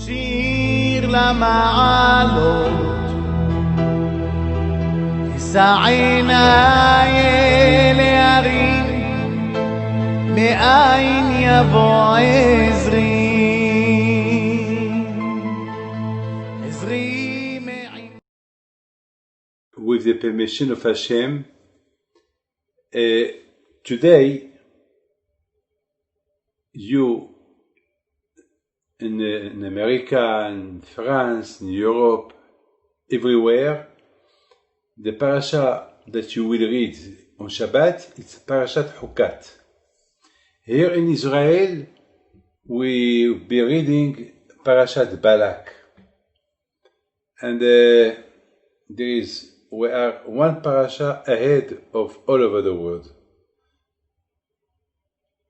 שיר למעלות, סעיני אל ההרים, מאין יבוא עזרי, עזרי מעין. With the permission of Hashem, today you in America, in France, in Europe, everywhere, the Parsha that you will read on Shabbat, it's Parashat Chukat. Here in Israel, we will be reading Parashat Balak. And we are one parasha ahead of all over the world.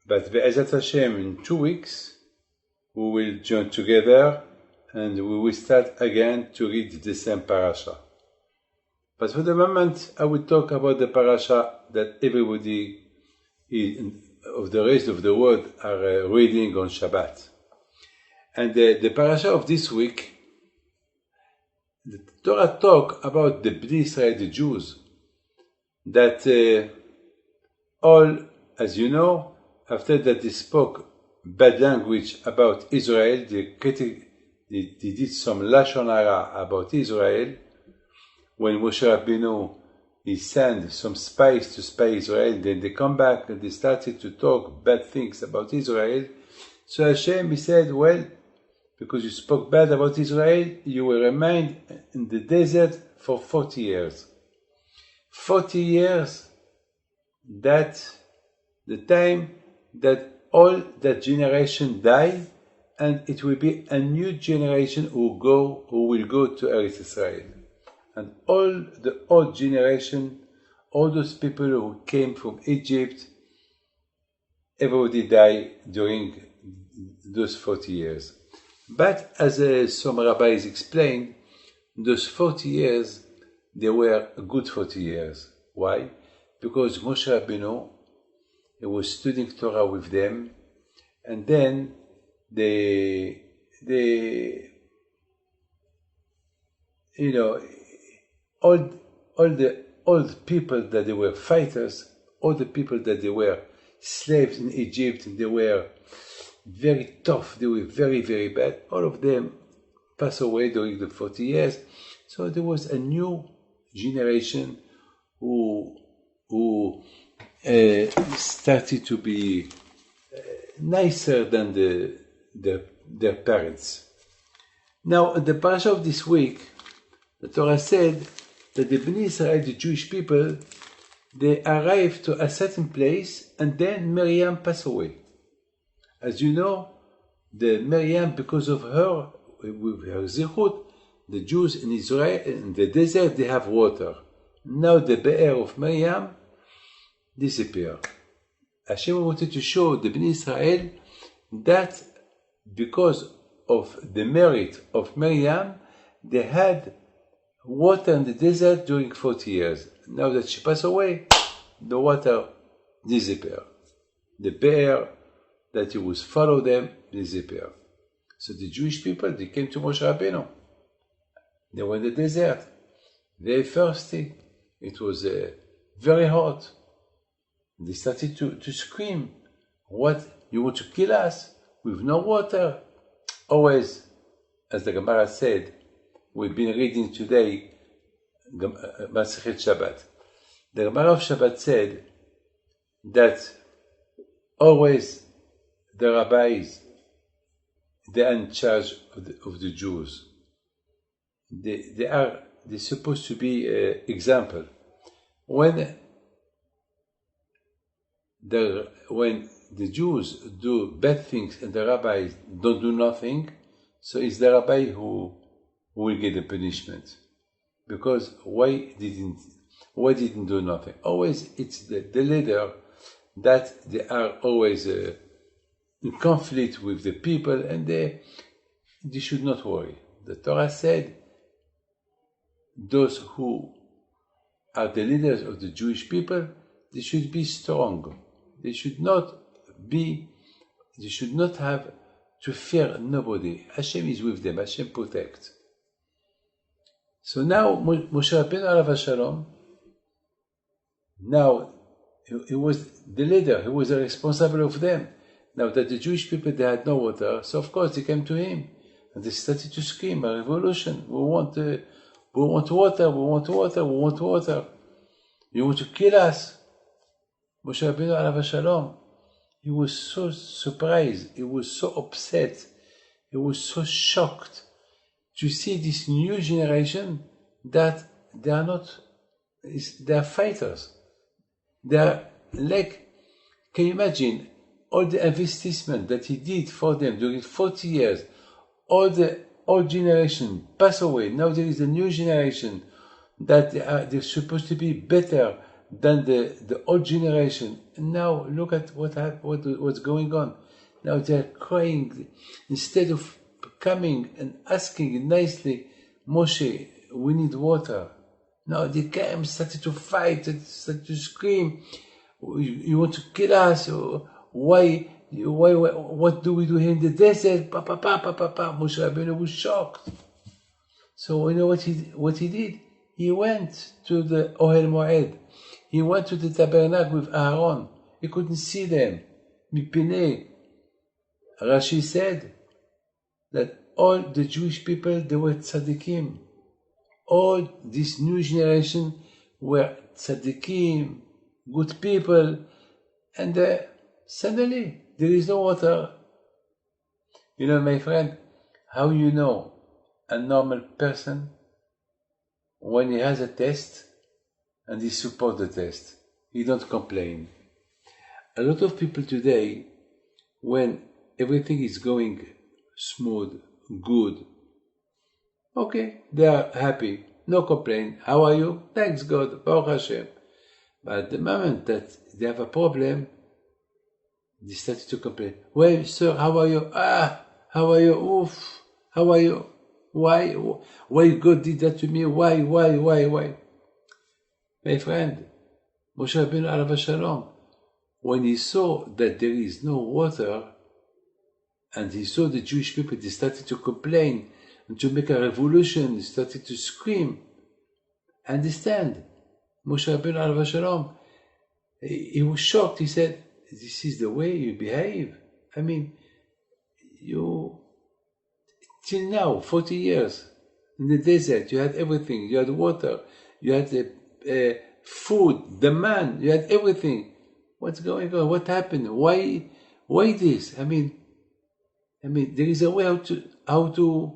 But Be'ezat Hashem, in 2 weeks, we will join together and we will start again to read the same parasha. But for the moment, I will talk about the parasha that everybody of the rest of the world are reading on Shabbat. And the parasha of this week, the Torah talk about the Bnei Israel, the Jews, that all, as you know, after that they spoke bad language about Israel, they did some Lashon Hara about Israel. When Moshe Rabbeinu, he sent some spies to spy Israel, then they come back and they started to talk bad things about Israel. So Hashem, he said, well, because you spoke bad about Israel, you will remain in the desert for 40 years. 40 years, that's the time that all that generation die, and it will be a new generation who will go to Eretz Israel. And all the old generation, all those people who came from Egypt, everybody died during those 40 years. But as some rabbis explained, those 40 years, they were good 40 years. Why? Because Moshe Rabbeinu, he was studying Torah with them, and then all the old people that they were fighters, all the people that they were slaves in Egypt, and they were very tough, they were very, very bad, all of them passed away during the 40 years. So there was a new generation who started to be nicer than their parents. Now, in the parasha of this week, the Torah said that the Bnei Israel, the Jewish people, they arrived to a certain place, and then Miriam passed away. As you know, the Miriam, because of her, with her zichut, the Jews in Israel, in the desert, they have water. Now the Be'er of Miriam disappeared. Hashem wanted to show the Bnei Israel that because of the merit of Miriam, they had water in the desert during 40 years. Now that she passed away, the water disappeared. The Be'er that he was follow them disappeared. So the Jewish people, they came to Moshe Rabbeinu. They were in the desert, very thirsty. It was very hot. They started to scream, "What, you want to kill us with no water?" Always, as the Gemara said, we've been reading today, Masechet Shabbat. The Gemara of Shabbat said that always the rabbis, they are in charge of the Jews. They're supposed to be an example. When the Jews do bad things and the rabbis don't do nothing, so it's the rabbi who will get the punishment. Because why didn't do nothing? Always it's the leader that they are always in conflict with the people, and they should not worry. The Torah said those who are the leaders of the Jewish people, they should be strong. They should not have to fear nobody. Hashem is with them. Hashem protects. So now Moshe Rabbeinu alav shalom, now he was the leader, he was the responsible of them. Now that the Jewish people, they had no water, so of course they came to him and they started to scream, a revolution, we want water, we want water, we want water. You want to kill us? Moshe Rabbeinu alav shalom, he was so surprised, he was so upset, he was so shocked to see this new generation that they are not, they are fighters. They are like, can you imagine all the investment that he did for them during 40 years? All the old generation pass away. Now there is a new generation that they're supposed to be better than the old generation. And now look at what's going on. Now they're crying instead of coming and asking nicely, Moshe, we need water. Now they came, started to fight, started to scream. You want to kill us? Why? What do we do here in the desert? Moshe Rabbeinu was shocked. So you know what he did? He went to the Ohel Moed. He went to the tabernacle with Aaron. He couldn't see them. Mipnei. Rashi said that all the Jewish people, they were tzaddikim. All this new generation were tzaddikim, good people, and suddenly there is no water. You know, my friend, how you know a normal person when he has a test and he supports the test, he don't complain. A lot of people today, when everything is going smooth, good, okay, they are happy, no complaint. How are you? Thanks God, Baruch Hashem. But at the moment that they have a problem, they started to complain. Well, sir, how are you? How are you? Oof, how are you? Why God did that to me? Why? My friend, Moshe Rabbeinu alav shalom, when he saw that there is no water, and he saw the Jewish people, they started to complain, and to make a revolution, started to scream. Understand? Moshe Rabbeinu alav shalom, he was shocked. He said, this is the way you behave? I mean, you, till now, 40 years, in the desert, you had everything. You had water, you had food, the man, you had everything. What's going on? What happened? Why this? I mean, there is a way how to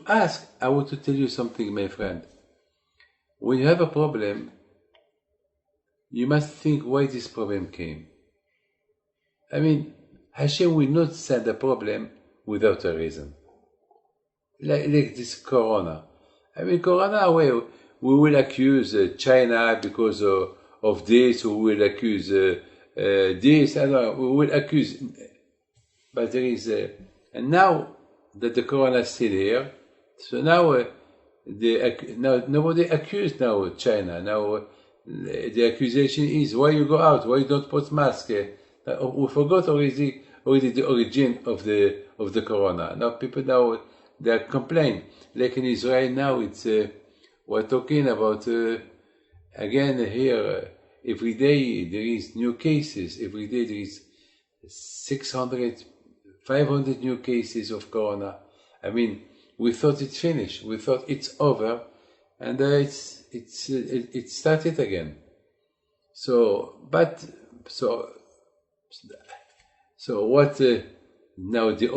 ask. I want to tell you something, my friend. When you have a problem, you must think why this problem came. I mean, Hashem will not send a problem without a reason. Like this Corona. I mean, Corona, we will accuse China because of this, we will accuse this, I don't know, we will accuse. But there is and now that the Corona is still here, so now now nobody accused now China. Now the accusation is why you go out, why you don't put mask. We forgot already the origin of the Corona. Now people they are complaining. Like in Israel now, it's we're talking about again here. Every day there is new cases. Every day there is 600, 500 new cases of Corona. I mean, we thought it's finished. We thought it's over, and it started again. So what? Now they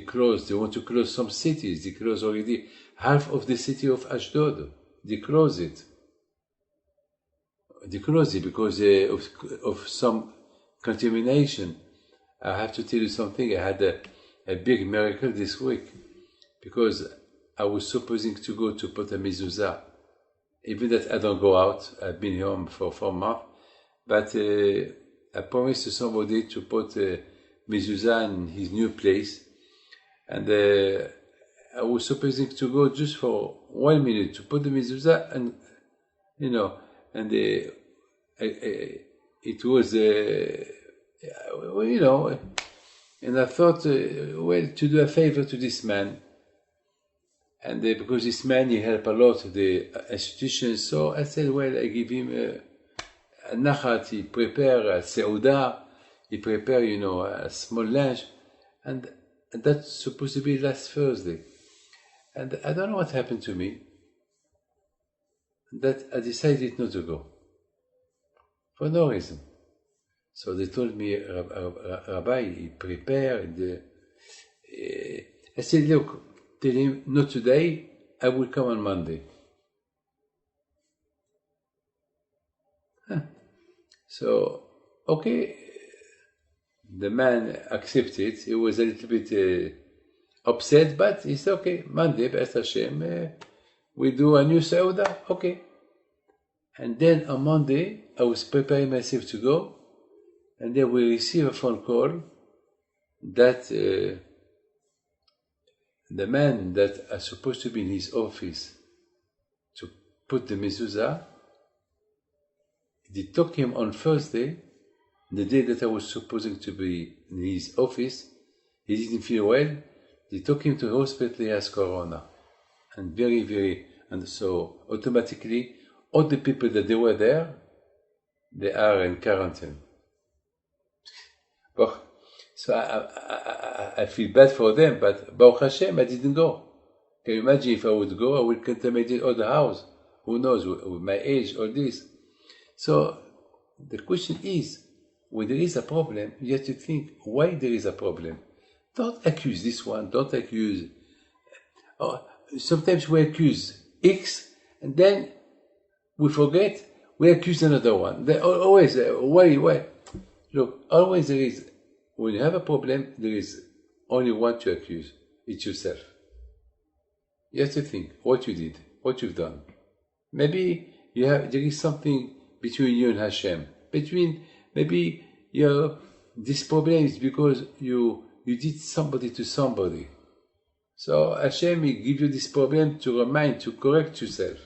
closed. They want to close some cities. They close already half of the city of Ashdod. They close it. They close it because of some contamination. I have to tell you something. I had a big miracle this week because I was supposing to go to put a mezuzah. Even that I don't go out. I've been home for 4 months, but I promised to somebody to put mezuzah in his new place, and I was supposing to go just for 1 minute to put the mezuzah, and and it was And I thought, well, to do a favor to this man, and because this man, he helped a lot of the institutions, so I said, well, I give him a nachat, he prepare a seudah, he prepare, a small lunch, and that's supposed to be last Thursday. And I don't know what happened to me, that I decided not to go, for no reason. So they told me, Rabbi, prepare. I said, look, tell him, not today, I will come on Monday. So, okay, the man accepted. He was a little bit upset, but he said, okay, Monday, B'ez Hashem, we do a new Sauda, okay. And then on Monday, I was preparing myself to go, and then we received a phone call that the man that is supposed to be in his office to put the mezuzah, they took him on Thursday, the day that I was supposed to be in his office. He didn't feel well. They took him to the hospital. He has corona, and and so automatically all the people that they were there, they are in quarantine. So I feel bad for them, but Baruch Hashem, I didn't go. Can you imagine if I would go, I would contaminate all the house. Who knows, with my age, all this. So the question is, when there is a problem, you have to think why there is a problem. Don't accuse this one, don't accuse. Sometimes we accuse X, and then we forget, we accuse another one. They always, why? Look, always there is, when you have a problem, there is only one to accuse. It's yourself. You have to think what you did, what you've done. Maybe there is something between you and Hashem. Maybe this problem is because you did somebody to somebody. So Hashem will give you this problem to remind, to correct yourself.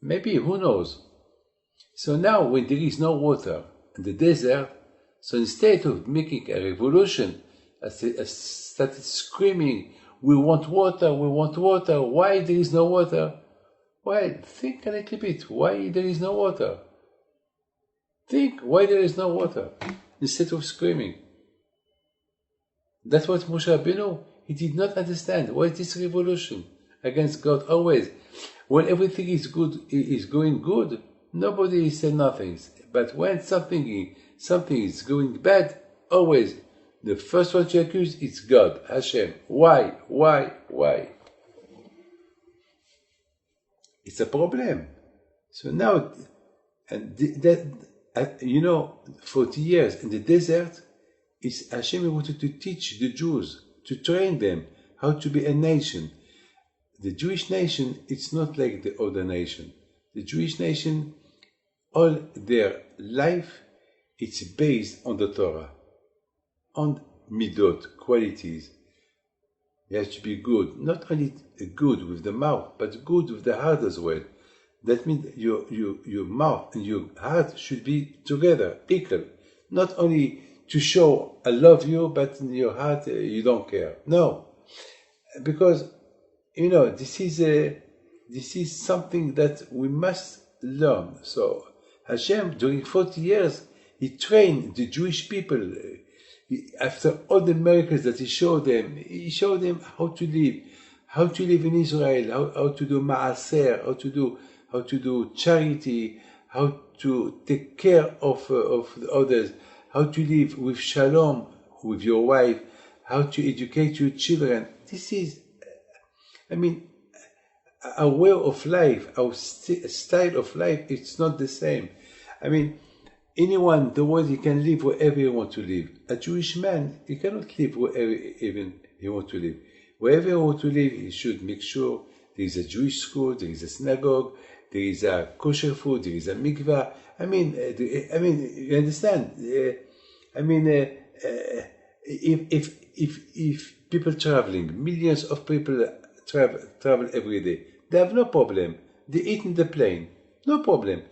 Maybe, who knows? So now when there is no water in the desert, so instead of making a revolution, I started screaming, we want water, why there is no water? Well, think a little bit, why there is no water? Think why there is no water, instead of screaming. That's what Moshe Rabbeinu, he did not understand. Why this revolution against God always? When everything is good, is going good, nobody said nothing. But when something is going bad, always the first one to accuse is God, Hashem. Why? It's a problem. So now, and 40 years in the desert, Hashem wanted to teach the Jews, to train them how to be a nation. The Jewish nation, it's not like the other nation. The Jewish nation, all their life, it's based on the Torah, on midot, qualities. You have to be good, not only good with the mouth, but good with the heart as well. That means your mouth and your heart should be together, equal. Not only to show I love you, but in your heart you don't care. No, because this is something that we must learn. So Hashem, during 40 years, he trained the Jewish people. After all the miracles that he showed them how to live in Israel, how to do ma'aser, how to do charity, how to take care of others, how to live with shalom with your wife, how to educate your children. This is, our way of life, our style of life, it's not the same. Anyone in the world, he can live wherever he wants to live. A Jewish man, he cannot live wherever even he wants to live. Wherever he wants to live, he should make sure there is a Jewish school, there is a synagogue, there is a kosher food, there is a mikvah. You understand? If people traveling, millions of people travel every day, they have no problem. They eat in the plane, no problem.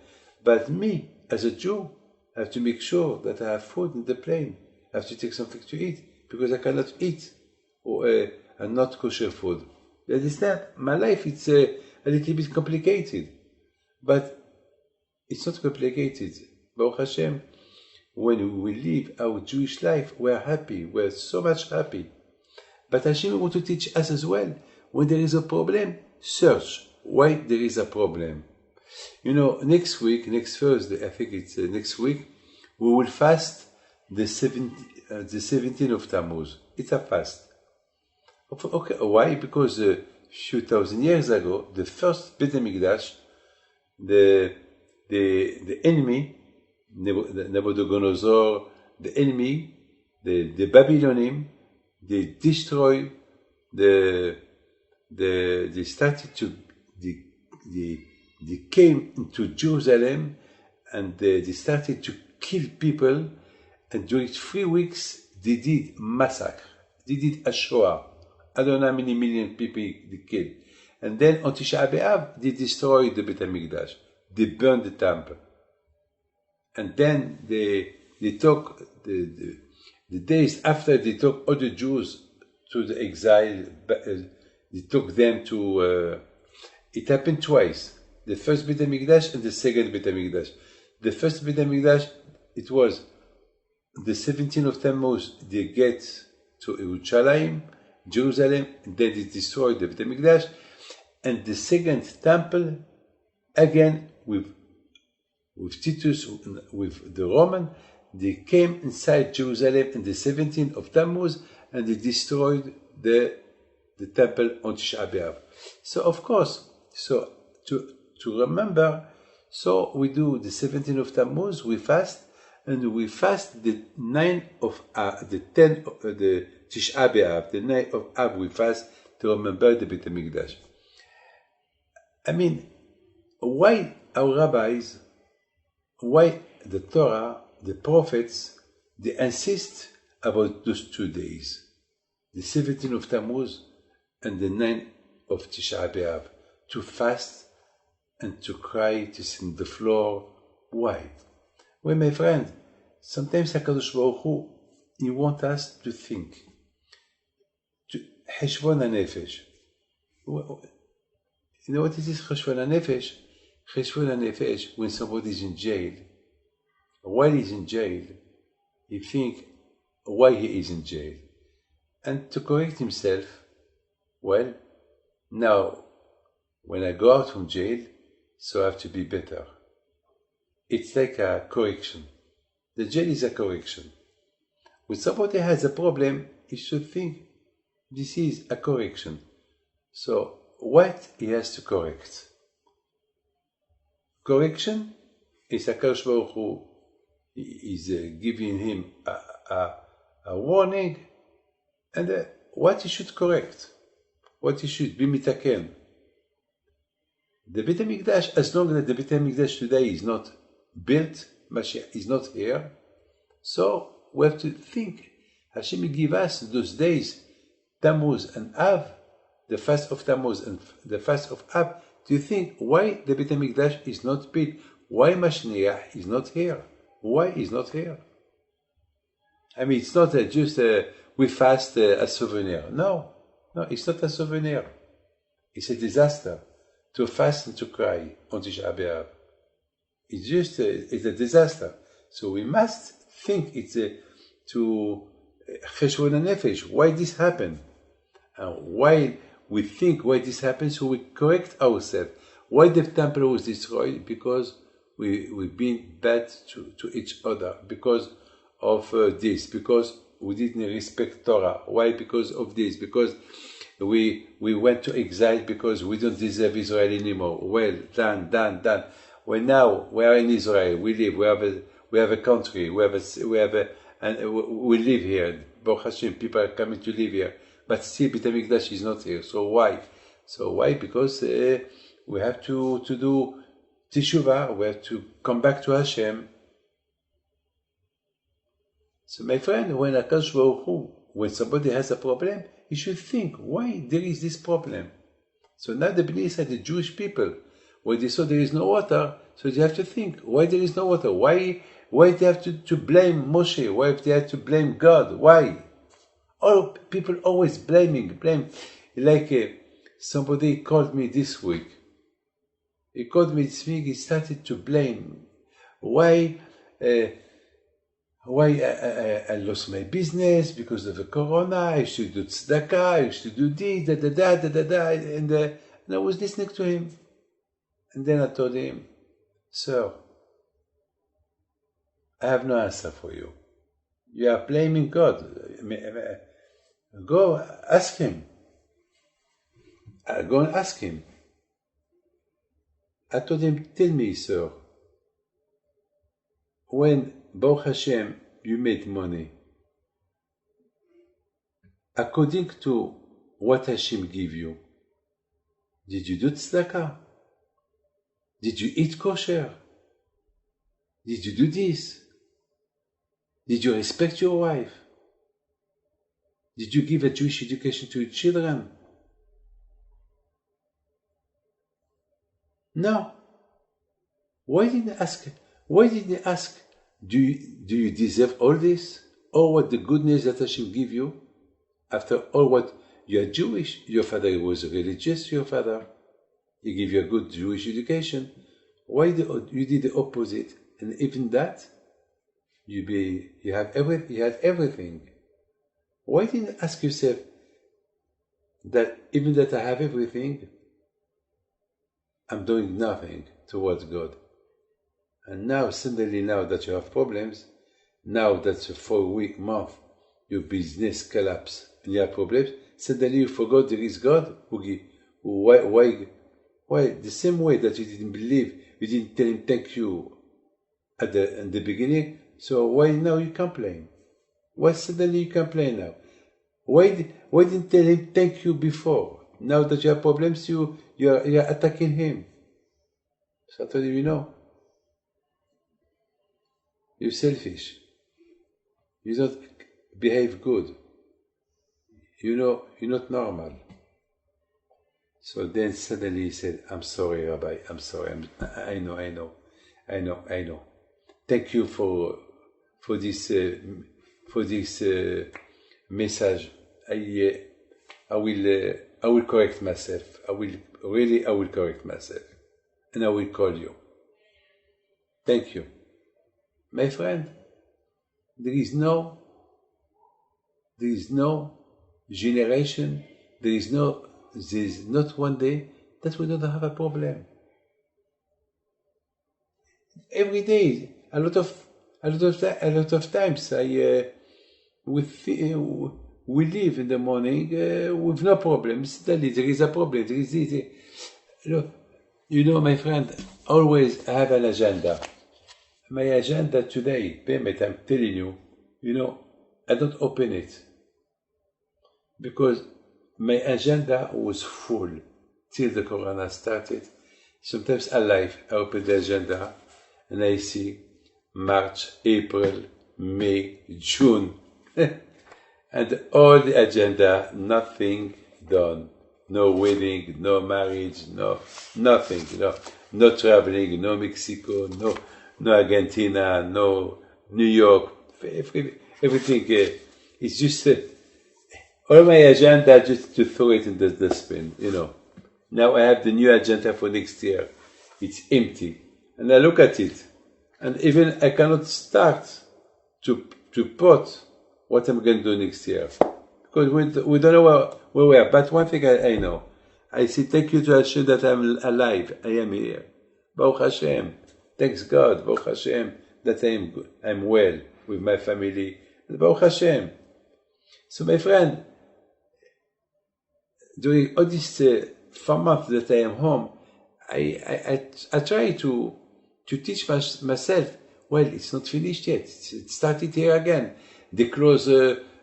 But me, as a Jew, I have to make sure that I have food in the plane. I have to take something to eat because I cannot eat or and not kosher food. You understand? My life it's a little bit complicated, but it's not complicated. Baruch Hashem, when we live our Jewish life, we are happy. We are so much happy. But Hashem wants to teach us as well. When there is a problem, search why there is a problem. Next week, next Thursday, I think it's next week, we will fast the 17th of Tammuz. It's a fast. Okay, why? Because a few thousand years ago, the first Beit HaMikdash, the enemy, Nebuchadnezzar, the enemy, the Babylonians, they destroyed they started to they came into Jerusalem and they started to kill people, and during 3 weeks they did massacre, they did a Shoah. I don't know how many million people they killed. And then on Tisha B'Av they destroyed the Beit HaMikdash, they burned the temple, and then they took the days after they took all the Jews to the exile. They took them to. It happened twice: the first Beit HaMikdash and the second Beit HaMikdash. The first Beit HaMikdash, it was the 17th of Tammuz. They get to Jerusalem, and then they destroyed the Beit HaMikdash. And the second temple, again with Titus, with the Roman, they came inside Jerusalem in the 17th of Tammuz, and they destroyed the temple on Tisha B'Av. So of course, to remember, so we do the 17th of Tammuz, we fast, and we fast the 9th of the 10th of the Tisha B'Av, the 9th of Av, we fast to remember the Beit HaMikdash. I mean, why our rabbis, why the Torah, the prophets, they insist about those 2 days, the 17th of Tammuz and the 9th of Tisha B'Av, to fast and to cry, to sit on the floor. Why? Well, my friend, sometimes HaKadosh Baruch Hu, He wants us to think, to Cheshbon HaNefesh. You know what is this Cheshbon HaNefesh? Cheshbon HaNefesh, when somebody is in jail, while he's in jail, he thinks why he is in jail. And to correct himself, well, now, when I go out from jail, so I have to be better. It's like a correction. The jail is a correction. When somebody has a problem, he should think this is a correction. So, what he has to correct? Correction is HaKadosh Baruch Hu is giving him a warning, and what he should correct, what he should be mitaken. The Beit HaMikdash, as long as the Beit HaMikdash today is not built, Mashiach is not here, so we have to think. Hashem will give us those days, Tammuz and Av, the fast of Tammuz and the fast of Av, to think why the Beit HaMikdash is not built, why Mashiach is not here, why he's not here. I mean, it's not just we fast a souvenir. No, it's not a souvenir. It's a disaster to fast and to cry on Tisha B'Av. It's just it's a disaster. So we must think to Cheshbon HaNefesh, why this happened, and why we think why this happened, so we correct ourselves. Why the temple was destroyed? Because we've been bad to each other, because of this, because we didn't respect Torah. Why? Because of this, because we went to exile because we don't deserve Israel anymore. Well, done. Well, now we are in Israel. We live. We have a country. We live here. Baruch Hashem, people are coming to live here. But still, Beit HaMikdash is not here. So why? Because we have to do teshuvah. We have to come back to Hashem. So, my friend, when HaKadosh Baruch Hu, when somebody has a problem, he should think why there is this problem. So now the Bnei Israel, the Jewish people, when they saw there is no water, so they have to think why there is no water. Why Why they have to blame Moshe? Why they have to blame God? Why? All people always blame. Like somebody called me this week. He called me this week. He started to blame. Why I lost my business because of the corona. I should do tzedakah. I should do this, da. And I was listening to him. And then I told him, sir, I have no answer for you. You are blaming God. Go ask him. Go and ask him. I told him, tell me, sir, when, Baruch Hashem, you made money, according to what Hashem gave you, did you do tzedakah? Did you eat kosher? Did you do this? Did you respect your wife? Did you give a Jewish education to your children? No. Why didn't you ask, do you deserve all this? All what the goodness that Hashem give you? After all what, you are Jewish, your father was religious, your father. He gave you a good Jewish education. Why you did the opposite? And even that, you had everything. Why didn't you ask yourself that even that I have everything, I'm doing nothing towards God? And now, suddenly, now that you have problems, now that for a week, month, your business collapse and you have problems, suddenly you forgot there is God. Why? The same way that you didn't believe, you didn't tell him thank you in the beginning, so why now you complain? Why suddenly you complain now? Why didn't tell him thank you before? Now that you have problems, you're attacking him. So I told him, you're selfish. You don't behave good. You're not normal. So then suddenly he said, I'm sorry, Rabbi, I'm sorry. I know. Thank you for this message. I will correct myself. I will correct myself. And I will call you. Thank you. My friend, there is no generation, there is not one day that we don't have a problem. Every day, a lot of times, we live in the morning with no problem. Suddenly there is a problem. There is this. My friend, always have an agenda. My agenda today, Payment, I'm telling you, I don't open it because my agenda was full till the corona started. Sometimes I open the agenda and I see March, April, May, June, and all the agenda, nothing done. No wedding, no marriage, nothing, no traveling, no Mexico, no Argentina, no New York, everything. It's just all my agenda just to throw it in the dustbin, Now I have the new agenda for next year. It's empty. And I look at it, and even I cannot start to put what I'm going to do next year. Because we don't know where we are. But one thing I know. I say thank you to Hashem that I'm alive. I am here. Baruch Hashem. Thanks God, Baruch Hashem, that I'm well with my family. Baruch Hashem. So my friend, during all this 4 months that I am home, I try to teach myself, well, it's not finished yet. It started here again. They close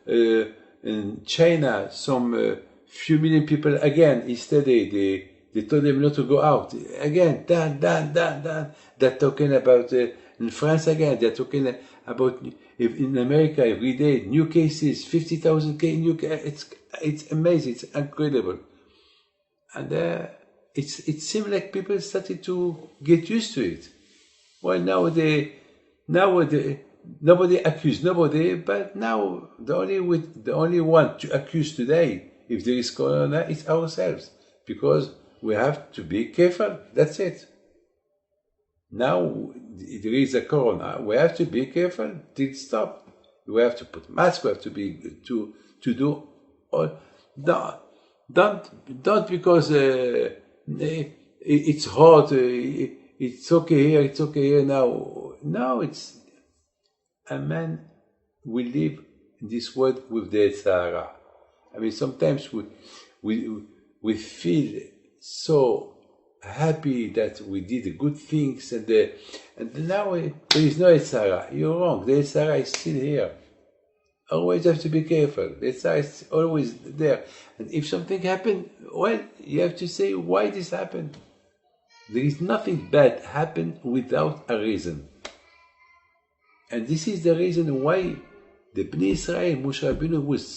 in China some few million people again yesterday. They told them not to go out. Again, done. They're talking about, in France again, they're talking about, in America every day, new cases, 50,000 cases, it's amazing, it's incredible. And it seemed like people started to get used to it. Well, now Now nobody accused nobody, but now the only one to accuse today, if there is corona, is ourselves, because we have to be careful. That's it. Now there is a corona. We have to be careful till it stop. We have to put masks. We have to do all. Don't because it's hot. It's okay here. It's okay here now. No, it's a man will live in this world with the Sahara. I mean, sometimes we feel so happy that we did good things, and now there is no Sahara. You're wrong. The Sahara is still here. Always have to be careful. The Sahara is always there. And if something happened, well, you have to say why this happened. There is nothing bad happen without a reason. And this is the reason why the Bnei Israel, Moshe Rabbeinu, was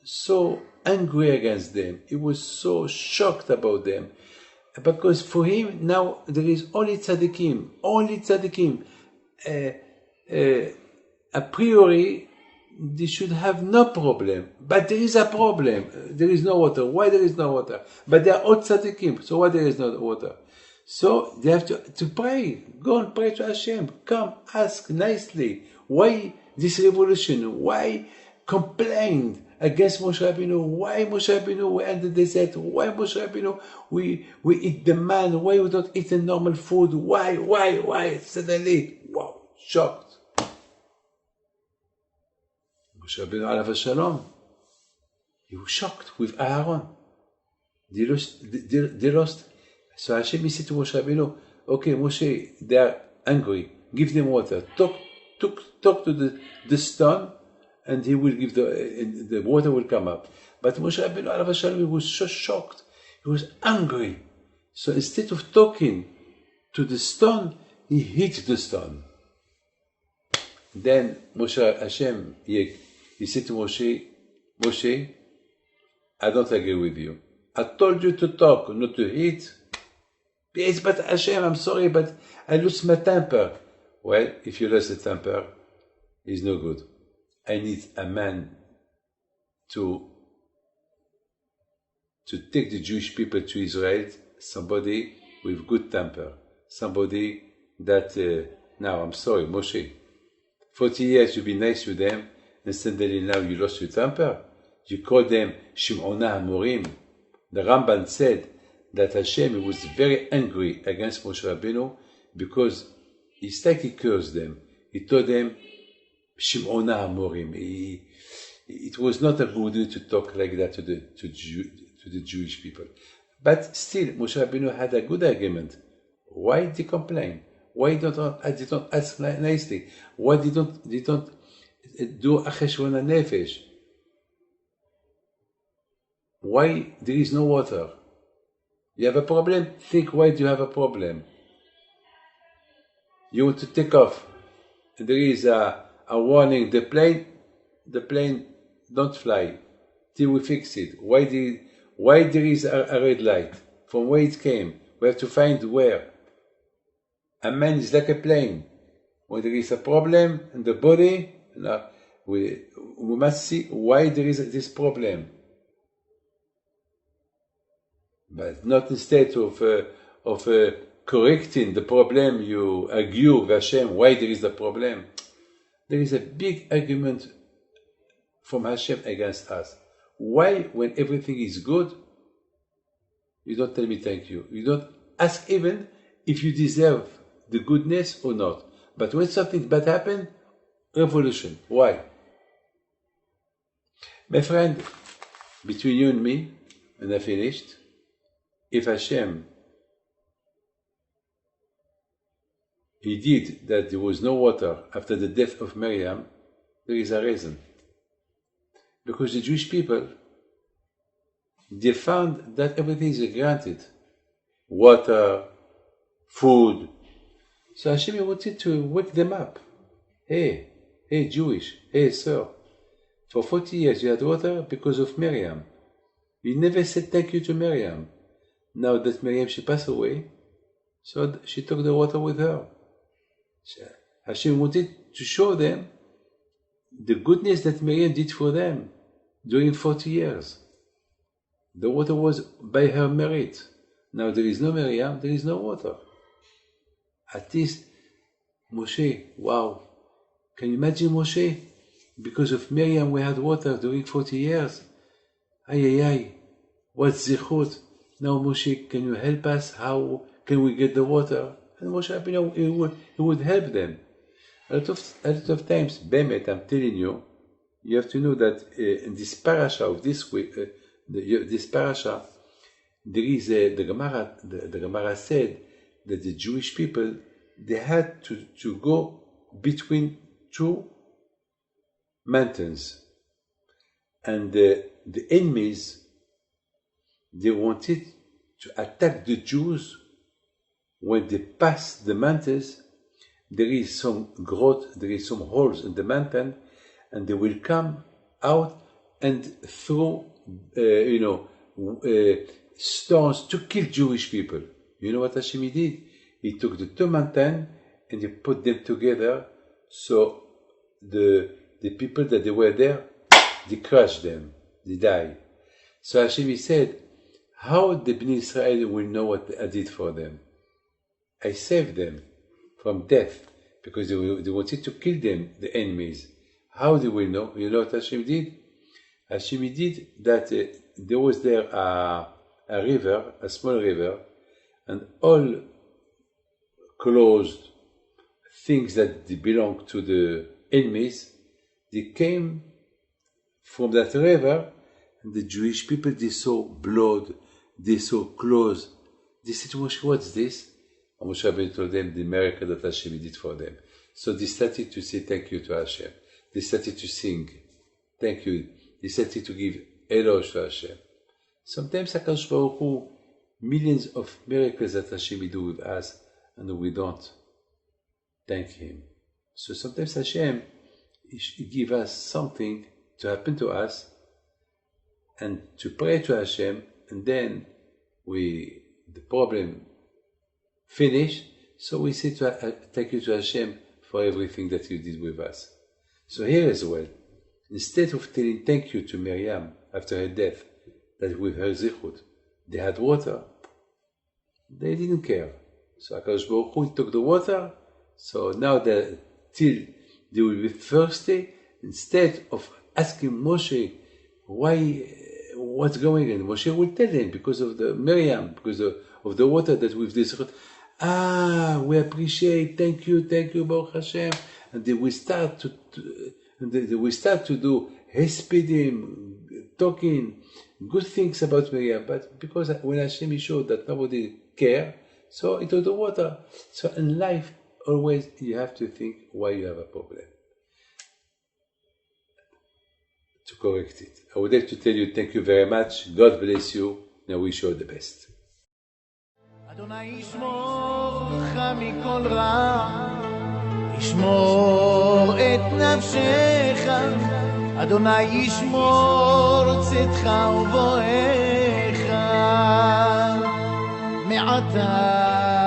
so angry against them. He was so shocked about them. Because for him, now there is only tzaddikim. A priori, they should have no problem. But there is a problem. There is no water. Why there is no water? But they are all tzaddikim. So why there is no water? So they have to pray. Go and pray to Hashem. Come, ask nicely. Why this revolution? Why complain against Moshe Rabbeinu? Why Moshe Rabbeinu we in the desert? Why Moshe Rabbeinu we eat the man? Why we don't eat the normal food? Why? Suddenly, wow, shocked. Moshe Rabbeinu alav shalom, he was shocked with Aaron. They lost. So Hashem said to Moshe Rabbeinu, okay, Moshe, they are angry. Give them water. Talk to the stone, and he will give the water will come up. But Moshe Rabbeinu alav shalom was so shocked. He was angry. So instead of talking to the stone, he hit the stone. Then Hashem, he said to Moshe, I don't agree with you. I told you to talk, not to hit. Yes, but Hashem, I'm sorry, but I lose my temper. Well, if you lose the temper, it's no good. I need a man to take the Jewish people to Israel, somebody with good temper, somebody that, now, I'm sorry, Moshe, 40 years you've been nice to them, and suddenly now you lost your temper. You call them Shim'ona HaMorim. The Ramban said that Hashem was very angry against Moshe Rabbeinu because it's like he cursed them. He told them Shim'ona HaMorim. It was not a good way to talk like that to the Jewish people. But still, Moshe Rabbeinu had a good argument. Why did they complain? Why they don't ask nicely? Why they don't do Acheshwan HaNefesh? Why there is no water? You have a problem? Think why do you have a problem? You want to take off. There is a warning. The plane don't fly till we fix it. Why there is a red light? From where it came? We have to find where. A man is like a plane. When there is a problem in the body, we must see why there is this problem. But not instead of correcting the problem, you argue with Hashem why there is the problem. There is a big argument from Hashem against us. Why, when everything is good, you don't tell me thank you? You don't ask even if you deserve the goodness or not. But when something bad happens, revolution. Why? My friend, between you and me, and I finished, if Hashem, he did that there was no water after the death of Miriam, there is a reason. Because the Jewish people, they found that everything is granted. Water, food. So Hashem wanted to wake them up. Hey Jewish, hey sir, for 40 years you had water because of Miriam. You never said thank you to Miriam. Now that Miriam, she passed away, so she took the water with her. Hashem wanted to show them the goodness that Miriam did for them during 40 years. The water was by her merit. Now there is no Miriam, there is no water. At least Moshe, wow. Can you imagine Moshe? Because of Miriam we had water during 40 years. Ay, what's zichut? Now Moshe, can you help us? How can we get the water? And Moshe, he would help them. A lot of times, Bemet, I'm telling you, you have to know that in this parasha of this week, this parasha, there is the Gemara said that the Jewish people, they had to go between two mountains, and the enemies, they wanted to attack the Jews. When they pass the mountains, there is some growth, there is some holes in the mountain, and they will come out and throw, stones to kill Jewish people. You know what Hashem did? He took the two mountains and he put them together, so the people that they were there, they crushed them, they died. So Hashem said, how the Bnei Israel will know what I did for them? I saved them from death because they wanted to kill them, the enemies. How they will know? You know what Hashem did? Hashem did that there was there a river, a small river, and all closed things that belong to the enemies, they came from that river, and the Jewish people, they saw blood, they saw clothes. They said, Moshe, what's this? And Moshe Rabbeinu told them the miracle that Hashem did for them. So they started to say thank you to Hashem. They started to sing, thank you. They started to give eloge to Hashem. Sometimes HaKadosh Baruch Hu, millions of miracles that Hashem do with us, and we don't thank Him. So sometimes Hashem, He give us something to happen to us, and to pray to Hashem, and then the problem finished, so we say thank you to Hashem for everything that you did with us. So here as well, instead of telling thank you to Miriam after her death, that with her zichut, they had water, they didn't care. So HaKadosh Baruch Hu took the water, so now till they will be thirsty, instead of asking Moshe, what's going on? Moshe will tell them, because of the Miriam, because of the water that we've zichut. We appreciate, thank you, Baruch Hashem. And they will start to do hespidim, talking good things about Miriam. But because when Hashem showed that nobody care, so it was the water. So in life, always you have to think why you have a problem, to correct it. I would like to tell you thank you very much. God bless you. Now wish you all the best. אדוני ישמור לך מכל רע, ישמור את נפשך, אדוני ישמור צאתך ובואך מעתה